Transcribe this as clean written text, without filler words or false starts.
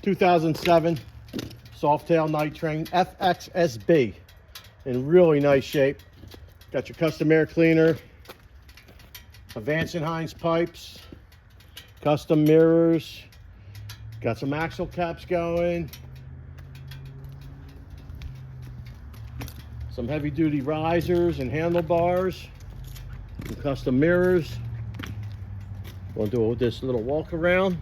2007 Softail Night Train FXSTB in really nice shape. Got your custom air cleaner, a Vance and Hines pipes, custom mirrors, got some axle caps going, some heavy duty risers and handlebars, some custom mirrors. We'll do this little walk around.